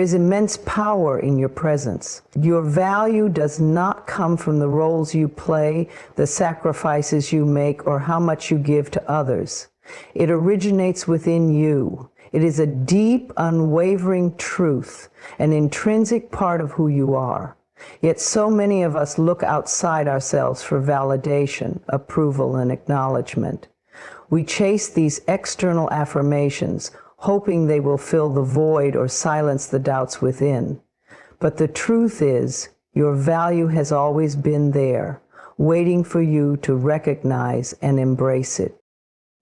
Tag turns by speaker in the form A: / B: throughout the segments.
A: is immense power in your presence. Your value does not come from the roles you play, the sacrifices you make, or how much you give to others. It originates within you. It is a deep, unwavering truth, an intrinsic part of who you are. Yet so many of us look outside ourselves for validation, approval, and acknowledgement. We chase these external affirmations, hoping they will fill the void or silence the doubts within. But the truth is, your value has always been there, waiting for you to recognize and embrace it.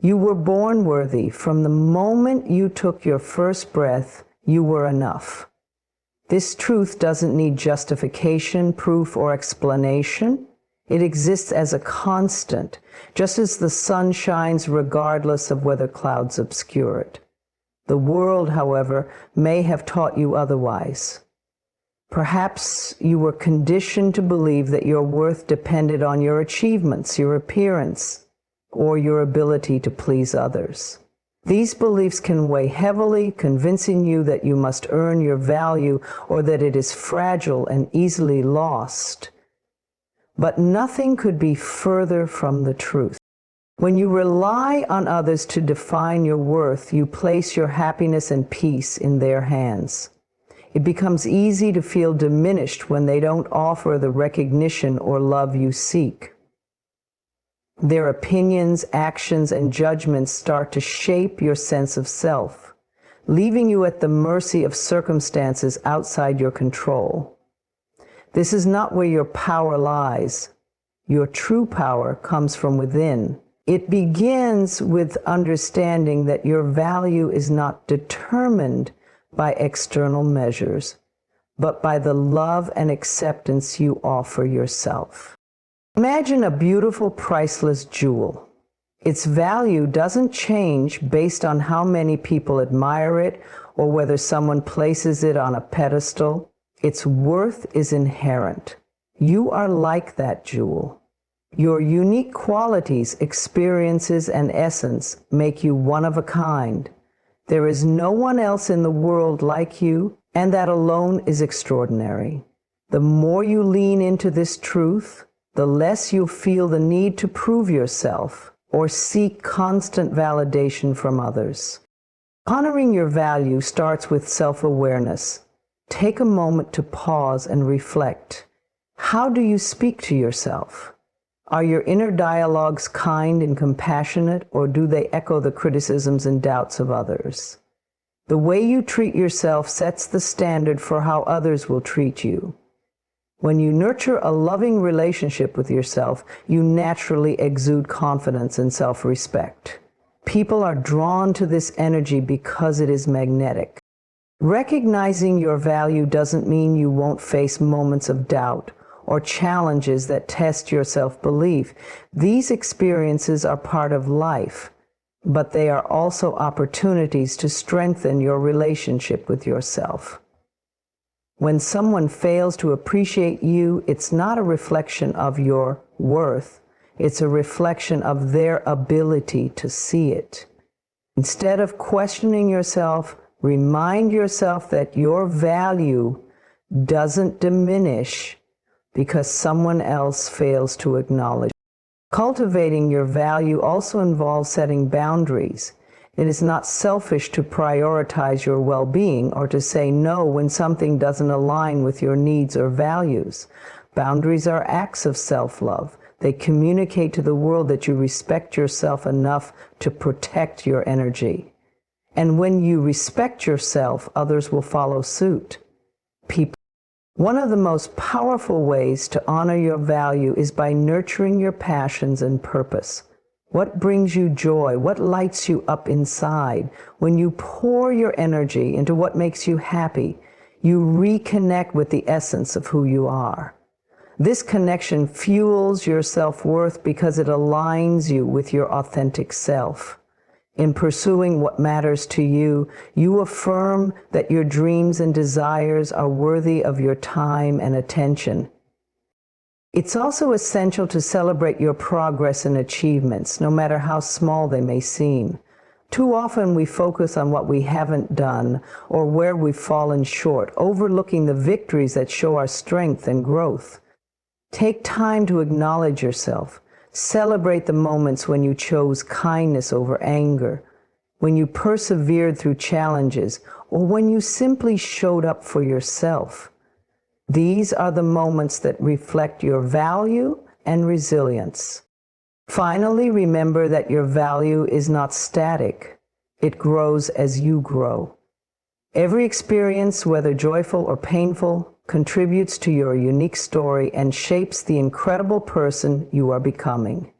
A: You were born worthy. From the moment you took your first breath, you were enough. This truth doesn't need justification, proof, or explanation. It exists as a constant, just as the sun shines regardless of whether clouds obscure it. The world, however, may have taught you otherwise. Perhaps you were conditioned to believe that your worth depended on your achievements, your appearance, or your ability to please others. These beliefs can weigh heavily, convincing you that you must earn your value or that it is fragile and easily lost. But nothing could be further from the truth. When you rely on others to define your worth, you place your happiness and peace in their hands. It becomes easy to feel diminished when they don't offer the recognition or love you seek. Their opinions, actions, and judgments start to shape your sense of self, leaving you at the mercy of circumstances outside your control. This is not where your power lies. Your true power comes from within. It begins with understanding that your value is not determined by external measures, but by the love and acceptance you offer yourself. Imagine a beautiful, priceless jewel. Its value doesn't change based on how many people admire it or whether someone places it on a pedestal. Its worth is inherent. You are like that jewel. Your unique qualities, experiences, and essence make you one of a kind. There is no one else in the world like you, and that alone is extraordinary. The more you lean into this truth, the less you feel the need to prove yourself or seek constant validation from others. Honoring your value starts with self-awareness. Take a moment to pause and reflect. How do you speak to yourself? Are your inner dialogues kind and compassionate, or do they echo the criticisms and doubts of others? The way you treat yourself sets the standard for how others will treat you. When you nurture a loving relationship with yourself, you naturally exude confidence and self-respect. People are drawn to this energy because it is magnetic. Recognizing your value doesn't mean you won't face moments of doubt or challenges that test your self-belief. These experiences are part of life, but they are also opportunities to strengthen your relationship with yourself. When someone fails to appreciate you, it's not a reflection of your worth. It's a reflection of their ability to see it. Instead of questioning yourself, remind yourself that your value doesn't diminish because someone else fails to acknowledge. Cultivating your value also involves setting boundaries. It is not selfish to prioritize your well-being or to say no when something doesn't align with your needs or values. Boundaries are acts of self-love. They communicate to the world that you respect yourself enough to protect your energy. And when you respect yourself, others will follow suit. One of the most powerful ways to honor your value is by nurturing your passions and purpose. What brings you joy? What lights you up inside? When you pour your energy into what makes you happy, you reconnect with the essence of who you are. This connection fuels your self-worth because it aligns you with your authentic self. In pursuing what matters to you, you affirm that your dreams and desires are worthy of your time and attention. It's also essential to celebrate your progress and achievements, no matter how small they may seem. Too often we focus on what we haven't done or where we've fallen short, overlooking the victories that show our strength and growth. Take time to acknowledge yourself. Celebrate the moments when you chose kindness over anger, when you persevered through challenges, or when you simply showed up for yourself. These are the moments that reflect your value and resilience. Finally, remember that your value is not static. It grows as you grow. Every experience, whether joyful or painful, contributes to your unique story and shapes the incredible person you are becoming.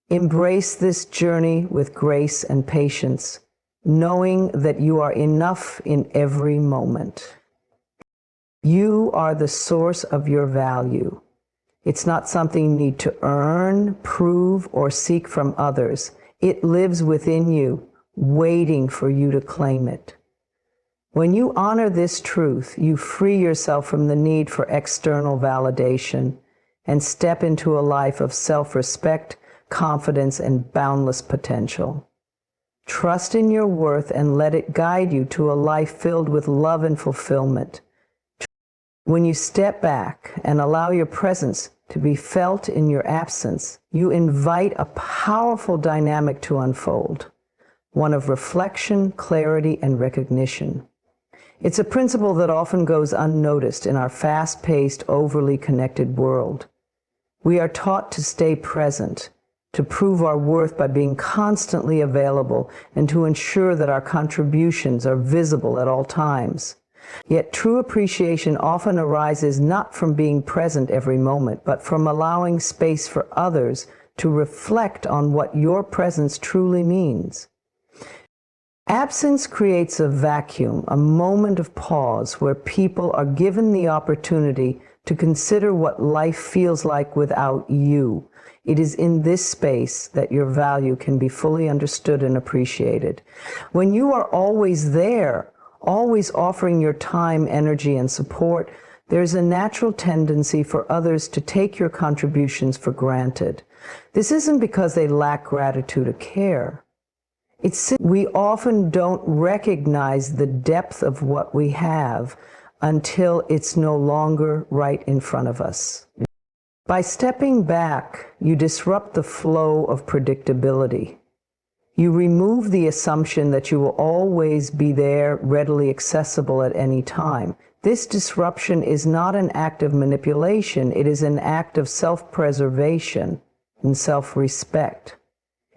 A: Embrace this journey with grace and patience, knowing that you are enough in every moment. You are the source of your value. It's not something you need to earn, prove, or seek from others. It lives within you, waiting for you to claim it. When you honor this truth, you free yourself from the need for external validation and step into a life of self-respect, confidence, and boundless potential. Trust in your worth and let it guide you to a life filled with love and fulfillment. When you step back and allow your presence to be felt in your absence, you invite a powerful dynamic to unfold, one of reflection, clarity, and recognition. It's a principle that often goes unnoticed in our fast-paced, overly connected world. We are taught to stay present, to prove our worth by being constantly available, and to ensure that our contributions are visible at all times. Yet true appreciation often arises not from being present every moment, but from allowing space for others to reflect on what your presence truly means. Absence creates a vacuum, a moment of pause where people are given the opportunity to consider what life feels like without you. It is in this space that your value can be fully understood and appreciated. When you are always there, always offering your time, energy, and support, there's a natural tendency for others to take your contributions for granted. This isn't because they lack gratitude or care. We often don't recognize the depth of what we have until it's no longer right in front of us. By stepping back, you disrupt the flow of predictability. You remove the assumption that you will always be there, readily accessible at any time. This disruption is not an act of manipulation. It is an act of self-preservation and self-respect.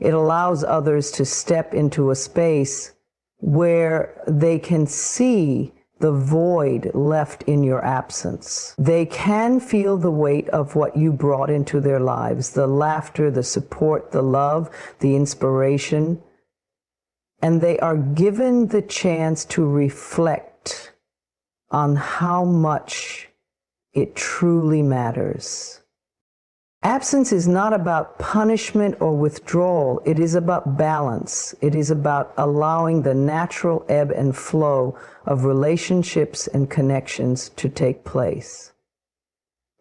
A: It allows others to step into a space where they can see the void left in your absence. They can feel the weight of what you brought into their lives, the laughter, the support, the love, the inspiration, and they are given the chance to reflect on how much it truly matters. Absence is not about punishment or withdrawal. It is about balance. It is about allowing the natural ebb and flow of relationships and connections to take place.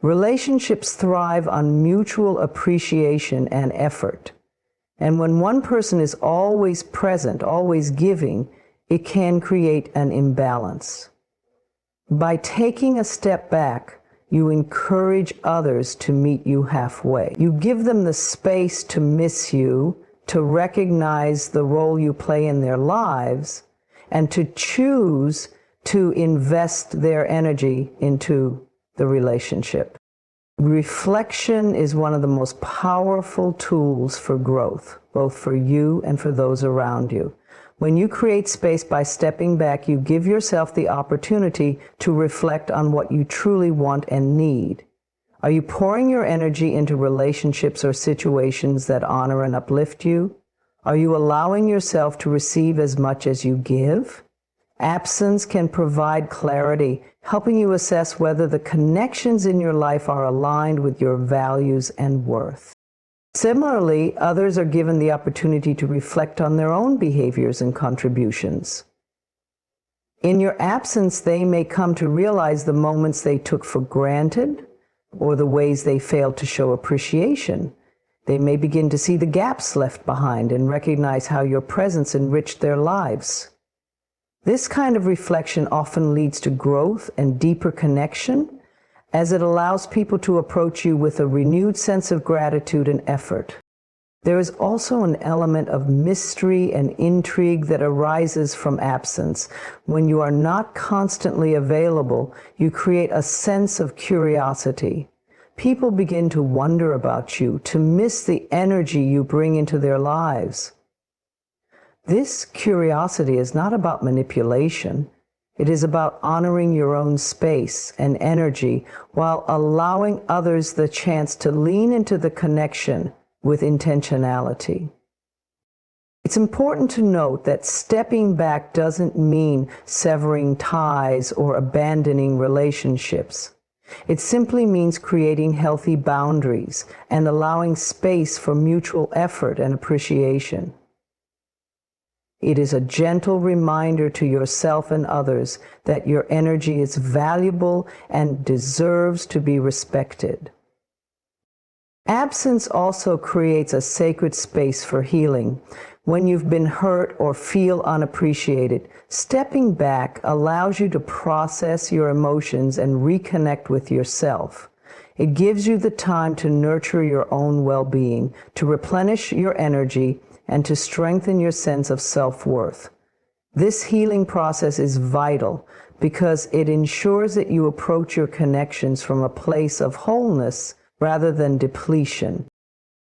A: Relationships thrive on mutual appreciation and effort. And when one person is always present, always giving, it can create an imbalance. By taking a step back, you encourage others to meet you halfway. You give them the space to miss you, to recognize the role you play in their lives, and to choose to invest their energy into the relationship. Reflection is one of the most powerful tools for growth, both for you and for those around you. When you create space by stepping back, you give yourself the opportunity to reflect on what you truly want and need. Are you pouring your energy into relationships or situations that honor and uplift you? Are you allowing yourself to receive as much as you give? Absence can provide clarity, helping you assess whether the connections in your life are aligned with your values and worth. Similarly, others are given the opportunity to reflect on their own behaviors and contributions. In your absence, they may come to realize the moments they took for granted or the ways they failed to show appreciation. They may begin to see the gaps left behind and recognize how your presence enriched their lives. This kind of reflection often leads to growth and deeper connection, as it allows people to approach you with a renewed sense of gratitude and effort. There is also an element of mystery and intrigue that arises from absence. When you are not constantly available, you create a sense of curiosity. People begin to wonder about you, to miss the energy you bring into their lives. This curiosity is not about manipulation. It is about honoring your own space and energy while allowing others the chance to lean into the connection with intentionality. It's important to note that stepping back doesn't mean severing ties or abandoning relationships. It simply means creating healthy boundaries and allowing space for mutual effort and appreciation. It is a gentle reminder to yourself and others that your energy is valuable and deserves to be respected. Absence also creates a sacred space for healing. When you've been hurt or feel unappreciated, stepping back allows you to process your emotions and reconnect with yourself. It gives you the time to nurture your own well-being, to replenish your energy, and to strengthen your sense of self-worth. This healing process is vital because it ensures that you approach your connections from a place of wholeness rather than depletion.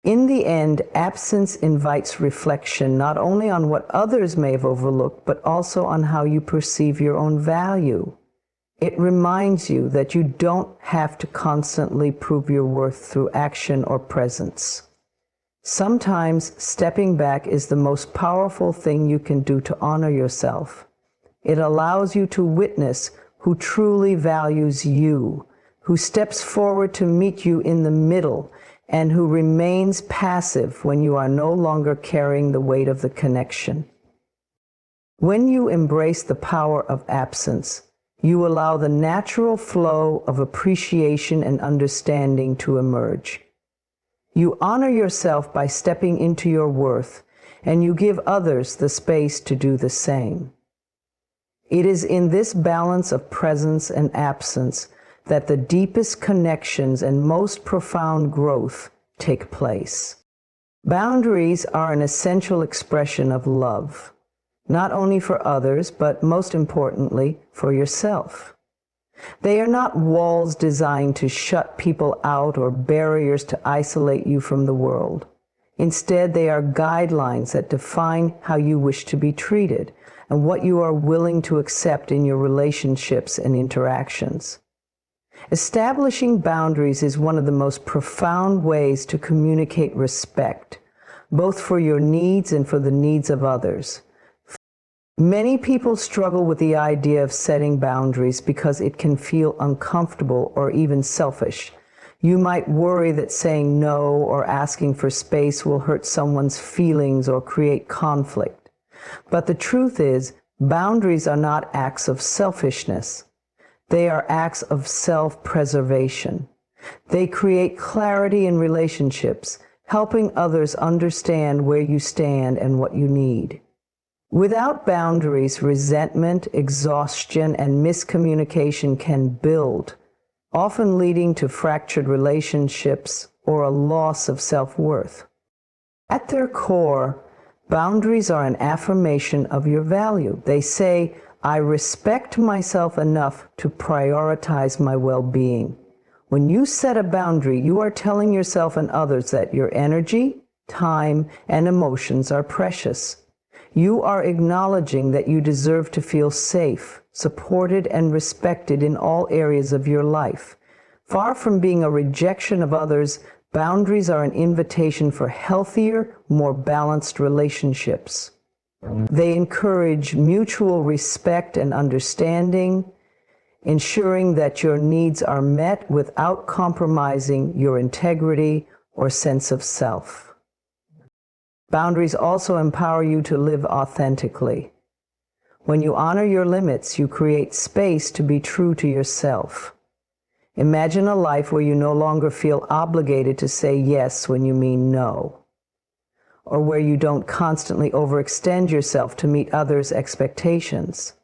A: In the end, absence invites reflection not only on what others may have overlooked, but also on how you perceive your own value. It reminds you that you don't have to constantly prove your worth through action or presence. Sometimes stepping back is the most powerful thing you can do to honor yourself. It allows you to witness who truly values you, who steps forward to meet you in the middle, and who remains passive when you are no longer carrying the weight of the connection. When you embrace the power of absence, you allow the natural flow of appreciation and understanding to emerge. You honor yourself by stepping into your worth, and you give others the space to do the same. It is in this balance of presence and absence that the deepest connections and most profound growth take place. Boundaries are an essential expression of love, not only for others, but most importantly, for yourself. They are not walls designed to shut people out or barriers to isolate you from the world. Instead, they are guidelines that define how you wish to be treated and what you are willing to accept in your relationships and interactions. Establishing boundaries is one of the most profound ways to communicate respect, both for your needs and for the needs of others. Many people struggle with the idea of setting boundaries because it can feel uncomfortable or even selfish. You might worry that saying no or asking for space will hurt someone's feelings or create conflict. But the truth is, boundaries are not acts of selfishness. They are acts of self-preservation. They create clarity in relationships, helping others understand where you stand and what you need. Without boundaries, resentment, exhaustion, and miscommunication can build, often leading to fractured relationships or a loss of self-worth. At their core, boundaries are an affirmation of your value. They say, I respect myself enough to prioritize my well-being. When you set a boundary, you are telling yourself and others that your energy, time, and emotions are precious. You are acknowledging that you deserve to feel safe, supported, and respected in all areas of your life. Far from being a rejection of others, boundaries are an invitation for healthier, more balanced relationships. They encourage mutual respect and understanding, ensuring that your needs are met without compromising your integrity or sense of self. Boundaries also empower you to live authentically. When you honor your limits, you create space to be true to yourself. Imagine a life where you no longer feel obligated to say yes when you mean no, or where you don't constantly overextend yourself to meet others' expectations.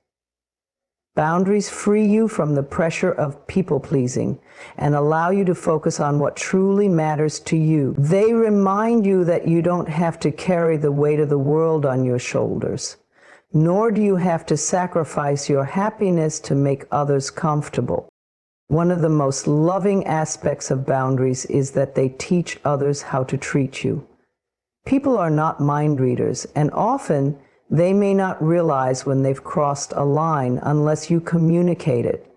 A: Boundaries free you from the pressure of people-pleasing and allow you to focus on what truly matters to you. They remind you that you don't have to carry the weight of the world on your shoulders, nor do you have to sacrifice your happiness to make others comfortable. One of the most loving aspects of boundaries is that they teach others how to treat you. People are not mind readers, and often they may not realize when they've crossed a line unless you communicate it.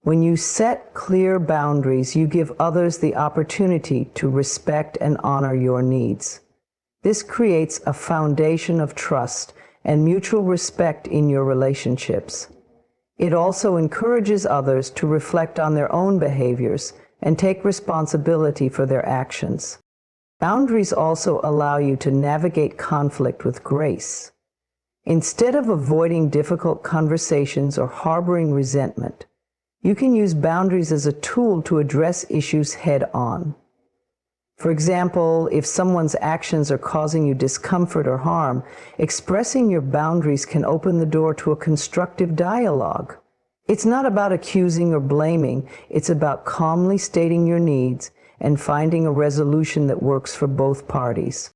A: When you set clear boundaries, you give others the opportunity to respect and honor your needs. This creates a foundation of trust and mutual respect in your relationships. It also encourages others to reflect on their own behaviors and take responsibility for their actions. Boundaries also allow you to navigate conflict with grace. Instead of avoiding difficult conversations or harboring resentment, you can use boundaries as a tool to address issues head-on. For example, if someone's actions are causing you discomfort or harm, expressing your boundaries can open the door to a constructive dialogue. It's not about accusing or blaming, it's about calmly stating your needs and finding a resolution that works for both parties.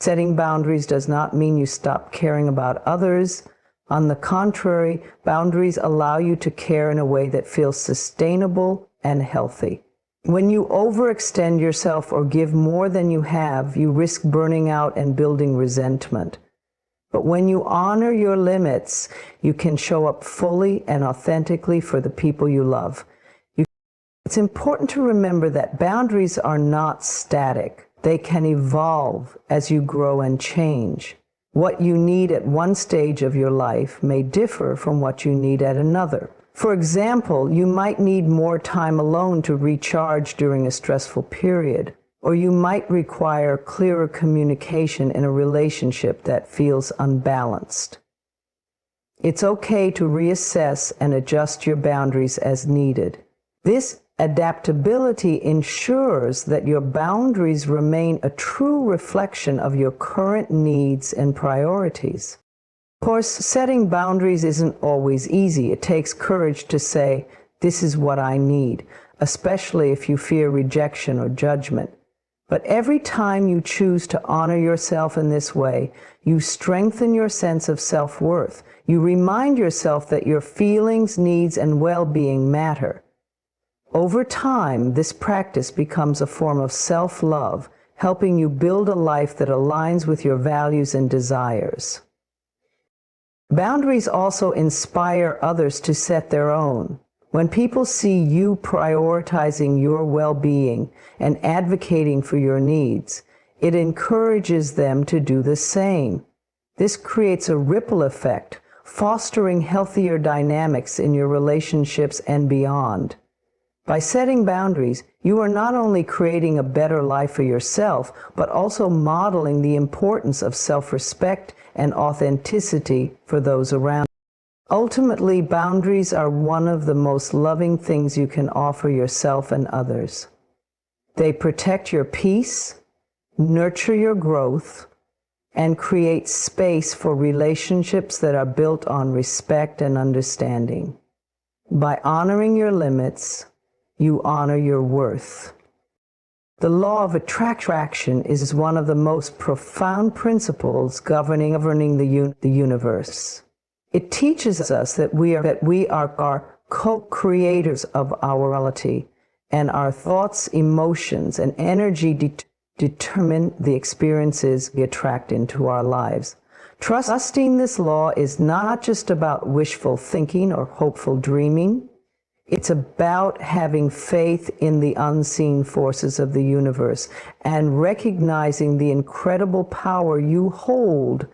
A: Setting boundaries does not mean you stop caring about others. On the contrary, boundaries allow you to care in a way that feels sustainable and healthy. When you overextend yourself or give more than you have, you risk burning out and building resentment. But when you honor your limits, you can show up fully and authentically for the people you love. It's important to remember that boundaries are not static. They can evolve as you grow and change. What you need at one stage of your life may differ from what you need at another. For example, you might need more time alone to recharge during a stressful period, or you might require clearer communication in a relationship that feels unbalanced. It's okay to reassess and adjust your boundaries as needed. This adaptability ensures that your boundaries remain a true reflection of your current needs and priorities. Of course, setting boundaries isn't always easy. It takes courage to say, "This is what I need," especially if you fear rejection or judgment. But every time you choose to honor yourself in this way, you strengthen your sense of self-worth. You remind yourself that your feelings, needs, and well-being matter. Over time, this practice becomes a form of self-love, helping you build a life that aligns with your values and desires. Boundaries also inspire others to set their own. When people see you prioritizing your well-being and advocating for your needs, it encourages them to do the same. This creates a ripple effect, fostering healthier dynamics in your relationships and beyond. By setting boundaries, you are not only creating a better life for yourself, but also modeling the importance of self-respect and authenticity for those around you. Ultimately, boundaries are one of the most loving things you can offer yourself and others. They protect your peace, nurture your growth, and create space for relationships that are built on respect and understanding. By honoring your limits, you honor your worth. The law of attraction is one of the most profound principles governing the universe. It teaches us that we are co-creators of our reality, and our thoughts, emotions, and energy determine the experiences we attract into our lives. Trusting this law is not just about wishful thinking or hopeful dreaming. It's about having faith in the unseen forces of the universe and recognizing the incredible power you hold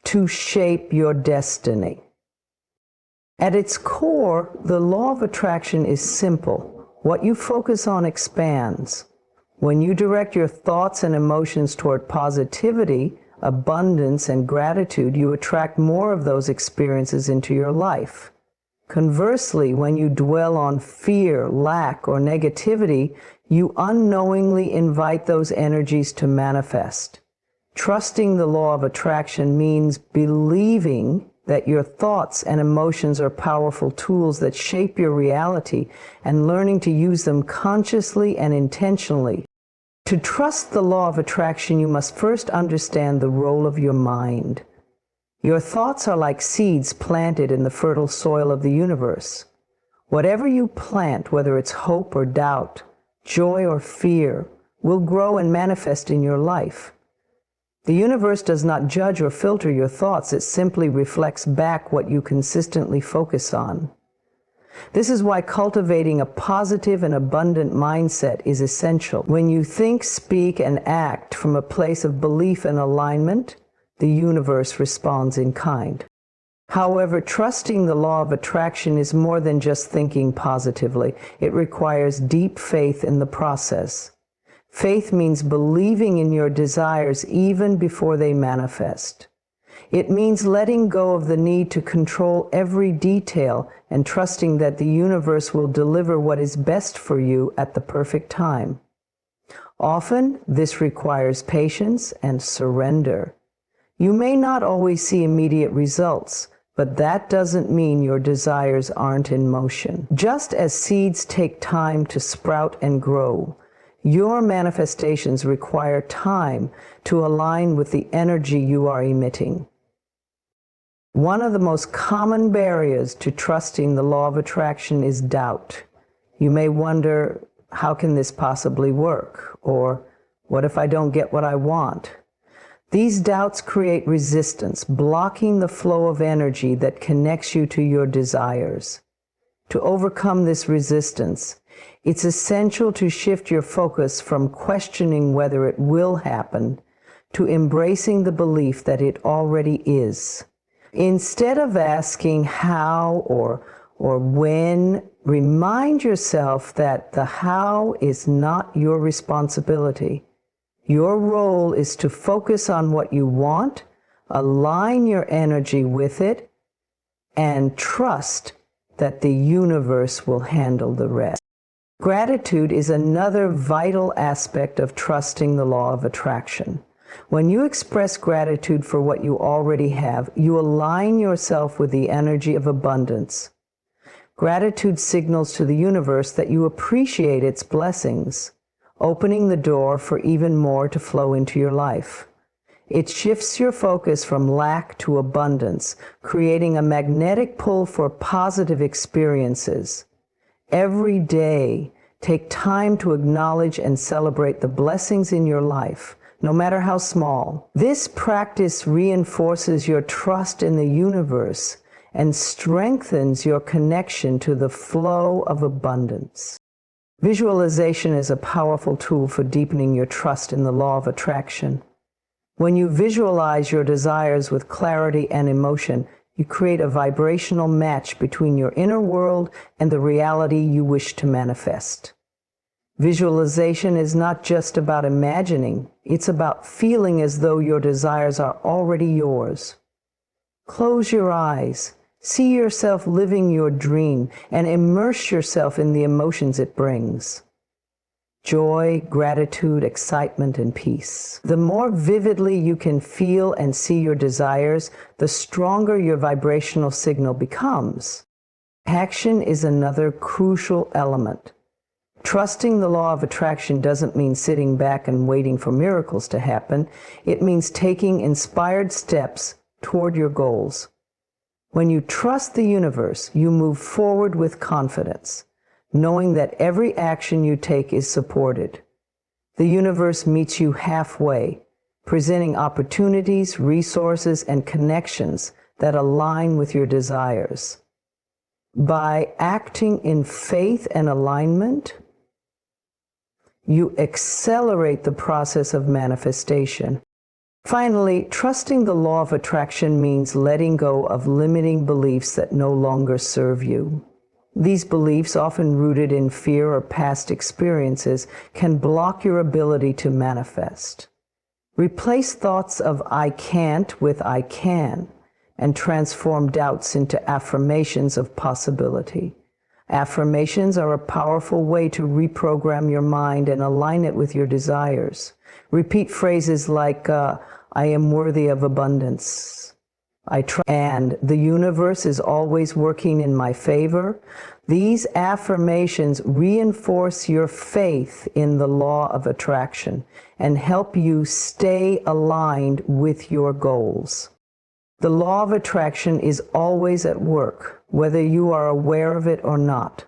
A: to shape your destiny. At its core, the law of attraction is simple. What you focus on expands. When you direct your thoughts and emotions toward positivity, abundance, and gratitude, you attract more of those experiences into your life. Conversely, when you dwell on fear, lack, or negativity, you unknowingly invite those energies to manifest. Trusting the law of attraction means believing that your thoughts and emotions are powerful tools that shape your reality and learning to use them consciously and intentionally. To trust the law of attraction, you must first understand the role of your mind. Your thoughts are like seeds planted in the fertile soil of the universe. Whatever you plant, whether it's hope or doubt, joy or fear, will grow and manifest in your life. The universe does not judge or filter your thoughts. It simply reflects back what you consistently focus on. This is why cultivating a positive and abundant mindset is essential. When you think, speak, and act from a place of belief and alignment, the universe responds in kind. However, trusting the law of attraction is more than just thinking positively. It requires deep faith in the process. Faith means believing in your desires even before they manifest. It means letting go of the need to control every detail and trusting that the universe will deliver what is best for you at the perfect time. Often, this requires patience and surrender. You may not always see immediate results, but that doesn't mean your desires aren't in motion. Just as seeds take time to sprout and grow, your manifestations require time to align with the energy you are emitting. One of the most common barriers to trusting the law of attraction is doubt. You may wonder, how can this possibly work? Or, what if I don't get what I want? These doubts create resistance, blocking the flow of energy that connects you to your desires. To overcome this resistance, it's essential to shift your focus from questioning whether it will happen to embracing the belief that it already is. Instead of asking how or when, remind yourself that the how is not your responsibility. Your role is to focus on what you want, align your energy with it, and trust that the universe will handle the rest. Gratitude is another vital aspect of trusting the law of attraction. When you express gratitude for what you already have, you align yourself with the energy of abundance. Gratitude signals to the universe that you appreciate its blessings, opening the door for even more to flow into your life. It shifts your focus from lack to abundance, creating a magnetic pull for positive experiences. Every day, take time to acknowledge and celebrate the blessings in your life, no matter how small. This practice reinforces your trust in the universe and strengthens your connection to the flow of abundance. Visualization is a powerful tool for deepening your trust in the law of attraction. When you visualize your desires with clarity and emotion, you create a vibrational match between your inner world and the reality you wish to manifest. Visualization is not just about imagining, it's about feeling as though your desires are already yours. Close your eyes, see yourself living your dream, and immerse yourself in the emotions it brings. Joy, gratitude, excitement, and peace. The more vividly you can feel and see your desires, the stronger your vibrational signal becomes. Action is another crucial element. Trusting the law of attraction doesn't mean sitting back and waiting for miracles to happen. It means taking inspired steps toward your goals. When you trust the universe, you move forward with confidence, knowing that every action you take is supported. The universe meets you halfway, presenting opportunities, resources, and connections that align with your desires. By acting in faith and alignment, you accelerate the process of manifestation. Finally, trusting the law of attraction means letting go of limiting beliefs that no longer serve you. These beliefs, often rooted in fear or past experiences, can block your ability to manifest. Replace thoughts of "I can't" with "I can." and transform doubts into affirmations of possibility. Affirmations are a powerful way to reprogram your mind and align it with your desires. Repeat phrases like, I am worthy of abundance. And the universe is always working in my favor. These affirmations reinforce your faith in the law of attraction and help you stay aligned with your goals. The law of attraction is always at work, whether you are aware of it or not.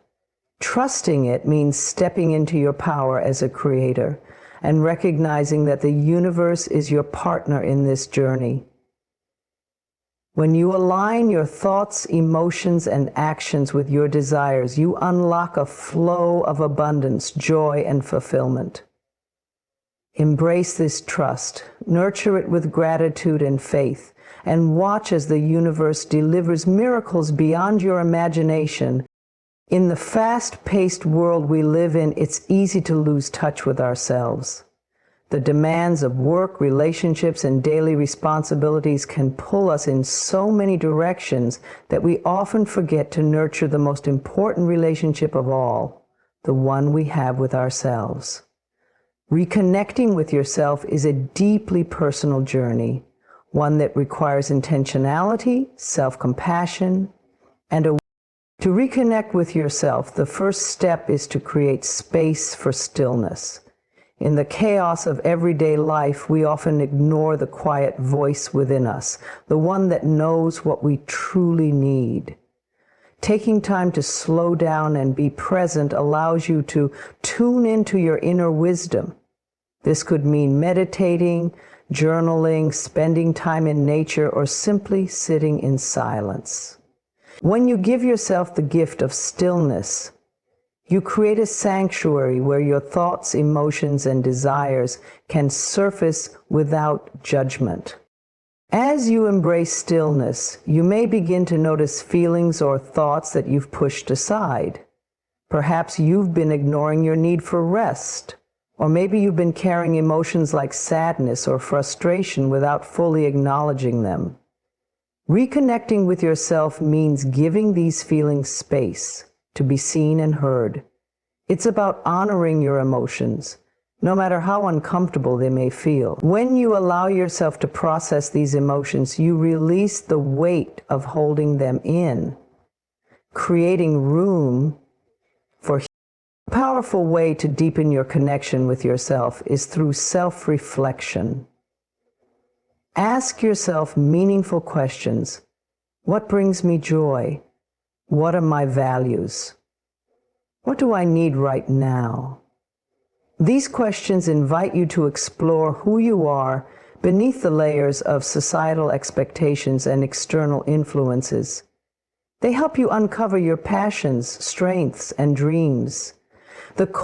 A: Trusting it means stepping into your power as a creator and recognizing that the universe is your partner in this journey. When you align your thoughts, emotions, and actions with your desires, you unlock a flow of abundance, joy, and fulfillment. Embrace this trust, nurture it with gratitude and faith, and watch as the universe delivers miracles beyond your imagination. In the fast-paced world we live in, it's easy to lose touch with ourselves. The demands of work, relationships, and daily responsibilities can pull us in so many directions that we often forget to nurture the most important relationship of all, the one we have with ourselves. Reconnecting with yourself is a deeply personal journey, one that requires intentionality, self-compassion, and awareness. To reconnect with yourself, the first step is to create space for stillness. In the chaos of everyday life, we often ignore the quiet voice within us, the one that knows what we truly need. Taking time to slow down and be present allows you to tune into your inner wisdom. This could mean meditating, journaling, spending time in nature, or simply sitting in silence. When you give yourself the gift of stillness, you create a sanctuary where your thoughts, emotions, and desires can surface without judgment. As you embrace stillness, you may begin to notice feelings or thoughts that you've pushed aside. Perhaps you've been ignoring your need for rest, or maybe you've been carrying emotions like sadness or frustration without fully acknowledging them. Reconnecting with yourself means giving these feelings space to be seen and heard. It's about honoring your emotions, no matter how uncomfortable they may feel. When you allow yourself to process these emotions, you release the weight of holding them in, creating room for healing. A powerful way to deepen your connection with yourself is through self-reflection. Ask yourself meaningful questions. What brings me joy? What are my values? What do I need right now? These questions invite you to explore who you are beneath the layers of societal expectations and external influences. They help you uncover your passions, strengths, and dreams.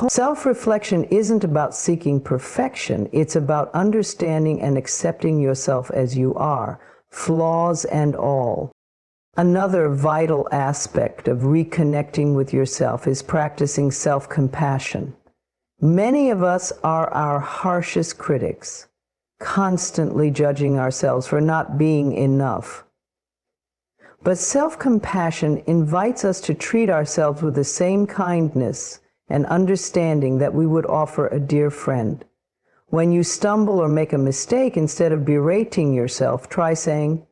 A: Self-reflection isn't about seeking perfection. It's about understanding and accepting yourself as you are, flaws and all. Another vital aspect of reconnecting with yourself is practicing self-compassion. Many of us are our harshest critics, constantly judging ourselves for not being enough. But self-compassion invites us to treat ourselves with the same kindness and understanding that we would offer a dear friend. When you stumble or make a mistake, instead of berating yourself, try saying,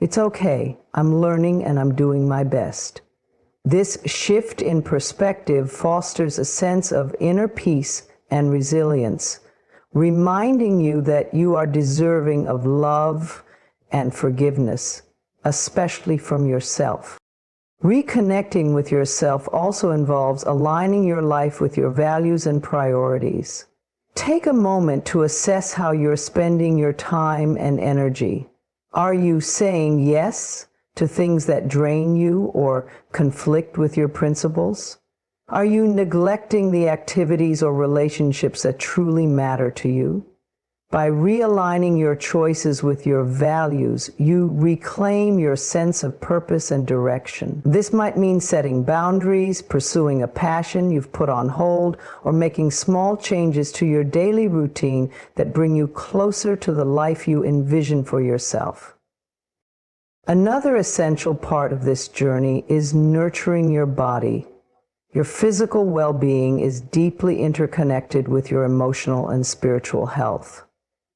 A: "It's okay, I'm learning and I'm doing my best." This shift in perspective fosters a sense of inner peace and resilience, reminding you that you are deserving of love and forgiveness, especially from yourself. Reconnecting with yourself also involves aligning your life with your values and priorities. Take a moment to assess how you're spending your time and energy. Are you saying yes to things that drain you or conflict with your principles? Are you neglecting the activities or relationships that truly matter to you? By realigning your choices with your values, you reclaim your sense of purpose and direction. This might mean setting boundaries, pursuing a passion you've put on hold, or making small changes to your daily routine that bring you closer to the life you envision for yourself. Another essential part of this journey is nurturing your body. Your physical well-being is deeply interconnected with your emotional and spiritual health.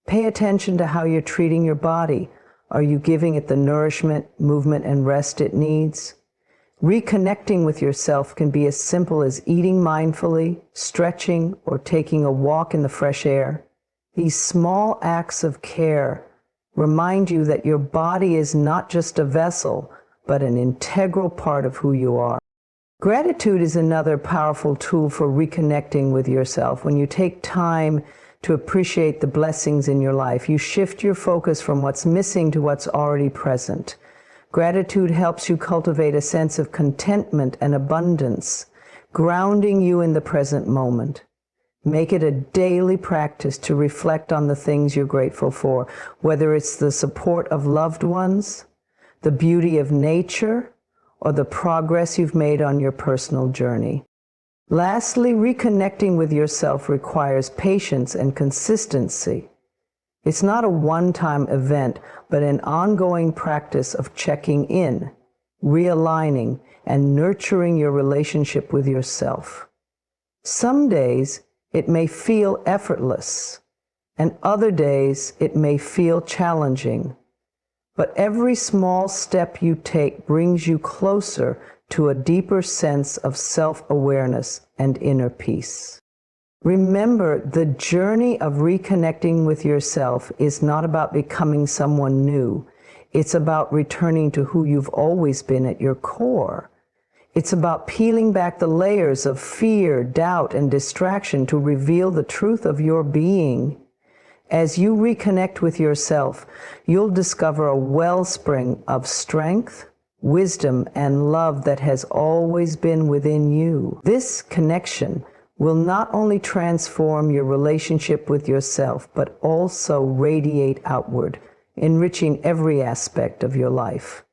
A: Pay attention to how you're treating your body. Are you giving it the nourishment, movement, and rest it needs? Reconnecting with yourself can be as simple as eating mindfully, stretching, or taking a walk in the fresh air. These small acts of care remind you that your body is not just a vessel, but an integral part of who you are. Gratitude is another powerful tool for reconnecting with yourself. When you take time to appreciate the blessings in your life, you shift your focus from what's missing to what's already present. Gratitude helps you cultivate a sense of contentment and abundance, grounding you in the present moment. Make it a daily practice to reflect on the things you're grateful for, whether it's the support of loved ones, the beauty of nature, or the progress you've made on your personal journey. Lastly, reconnecting with yourself requires patience and consistency. It's not a one-time event, but an ongoing practice of checking in, realigning, and nurturing your relationship with yourself. Some days it may feel effortless, and other days it may feel challenging. But every small step you take brings you closer to a deeper sense of self-awareness and inner peace. Remember, the journey of reconnecting with yourself is not about becoming someone new. It's about returning to who you've always been at your core. It's about peeling back the layers of fear, doubt, and distraction to reveal the truth of your being. As you reconnect with yourself, you'll discover a wellspring of strength, wisdom, and love that has always been within you. This connection will not only transform your relationship with yourself, but also radiate outward, enriching every aspect of your life.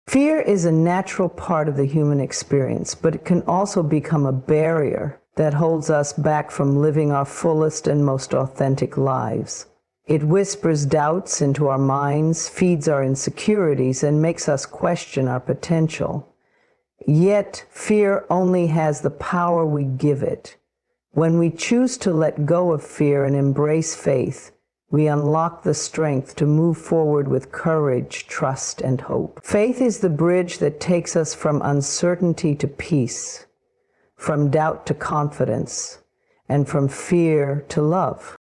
A: Fear is a natural part of the human experience, but it can also become a barrier that holds us back from living our fullest and most authentic lives. It whispers doubts into our minds, feeds our insecurities, and makes us question our potential. Yet, fear only has the power we give it. When we choose to let go of fear and embrace faith, we unlock the strength to move forward with courage, trust, and hope. Faith is the bridge that takes us from uncertainty to peace, from doubt to confidence, and from fear to love.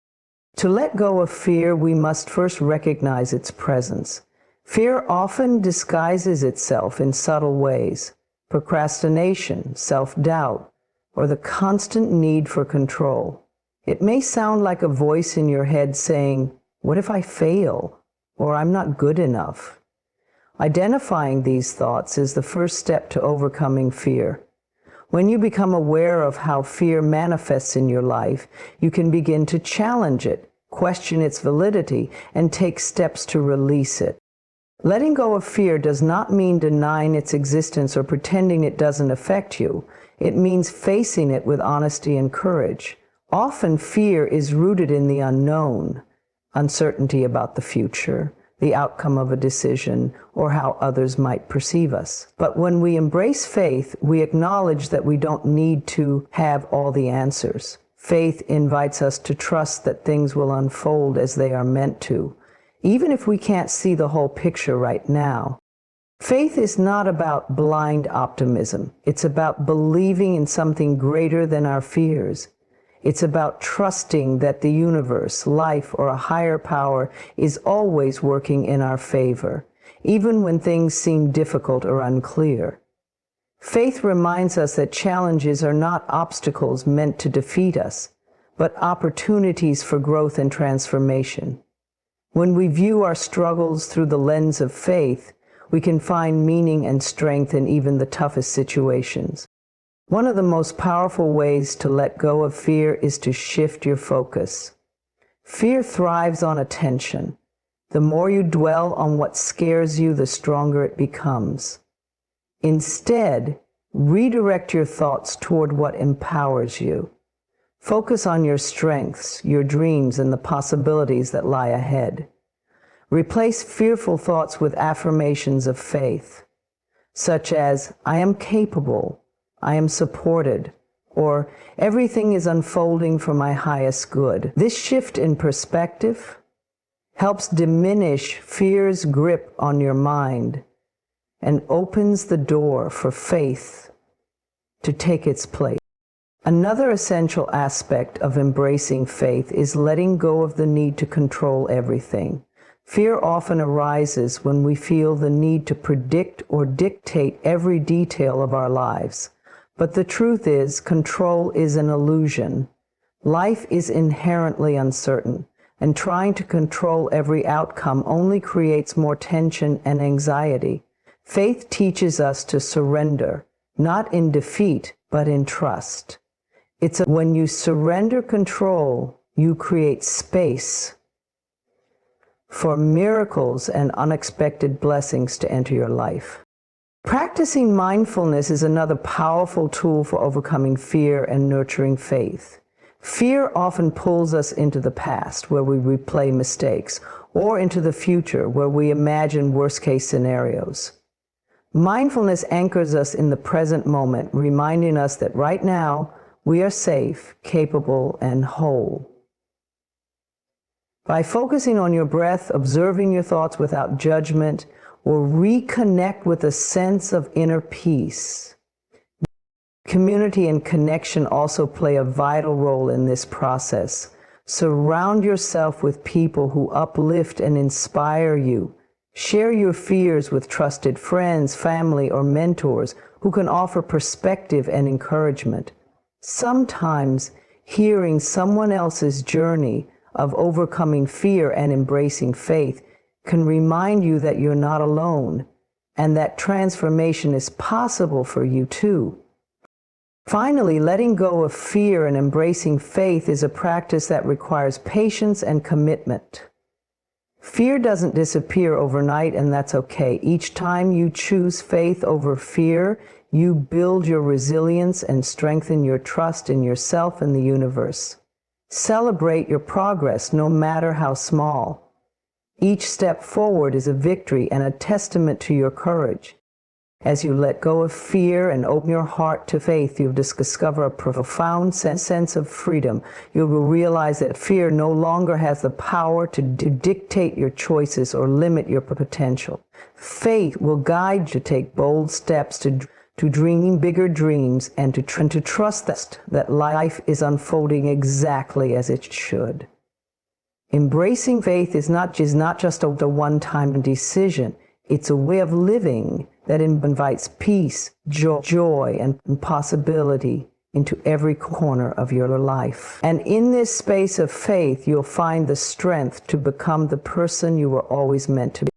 A: To let go of fear, we must first recognize its presence. Fear often disguises itself in subtle ways: procrastination, self-doubt, or the constant need for control. It may sound like a voice in your head saying, "What if I fail?" or "I'm not good enough." Identifying these thoughts is the first step to overcoming fear. When you become aware of how fear manifests in your life, you can begin to challenge it, question its validity, and take steps to release it. Letting go of fear does not mean denying its existence or pretending it doesn't affect you. It means facing it with honesty and courage. Often fear is rooted in the unknown, uncertainty about the future, the outcome of a decision, or how others might perceive us. But when we embrace faith, we acknowledge that we don't need to have all the answers. Faith invites us to trust that things will unfold as they are meant to, even if we can't see the whole picture right now. Faith is not about blind optimism. It's about believing in something greater than our fears. It's about trusting that the universe, life, or a higher power is always working in our favor, even when things seem difficult or unclear. Faith reminds us that challenges are not obstacles meant to defeat us, but opportunities for growth and transformation. When we view our struggles through the lens of faith, we can find meaning and strength in even the toughest situations. One of the most powerful ways to let go of fear is to shift your focus. Fear thrives on attention. The more you dwell on what scares you, the stronger it becomes. Instead, redirect your thoughts toward what empowers you. Focus on your strengths, your dreams, and the possibilities that lie ahead. Replace fearful thoughts with affirmations of faith, such as, I am capable, I am supported, or everything is unfolding for my highest good. This shift in perspective helps diminish fear's grip on your mind and opens the door for faith to take its place. Another essential aspect of embracing faith is letting go of the need to control everything. Fear often arises when we feel the need to predict or dictate every detail of our lives. But the truth is, control is an illusion. Life is inherently uncertain, and trying to control every outcome only creates more tension and anxiety. Faith teaches us to surrender, not in defeat, but in trust. When you surrender control, you create space for miracles and unexpected blessings to enter your life. Practicing mindfulness is another powerful tool for overcoming fear and nurturing faith. Fear often pulls us into the past, where we replay mistakes, or into the future, where we imagine worst-case scenarios. Mindfulness anchors us in the present moment, reminding us that right now, we are safe, capable, and whole. By focusing on your breath, observing your thoughts without judgment, or reconnect with a sense of inner peace. Community and connection also play a vital role in this process. Surround yourself with people who uplift and inspire you. Share your fears with trusted friends, family, or mentors who can offer perspective and encouragement. Sometimes hearing someone else's journey of overcoming fear and embracing faith can remind you that you're not alone and that transformation is possible for you too. Finally, letting go of fear and embracing faith is a practice that requires patience and commitment. Fear doesn't disappear overnight, and that's okay. Each time you choose faith over fear, you build your resilience and strengthen your trust in yourself and the universe. Celebrate your progress, no matter how small. Each step forward is a victory and a testament to your courage. As you let go of fear and open your heart to faith, you'll discover a profound sense of freedom. You will realize that fear no longer has the power to dictate your choices or limit your potential. Faith will guide you to take bold steps to dream bigger dreams and to trust that life is unfolding exactly as it should. Embracing faith is not just a one-time decision. It's a way of living that invites peace, joy, and possibility into every corner of your life. And in this space of faith, you'll find the strength to become the person you were always meant to be.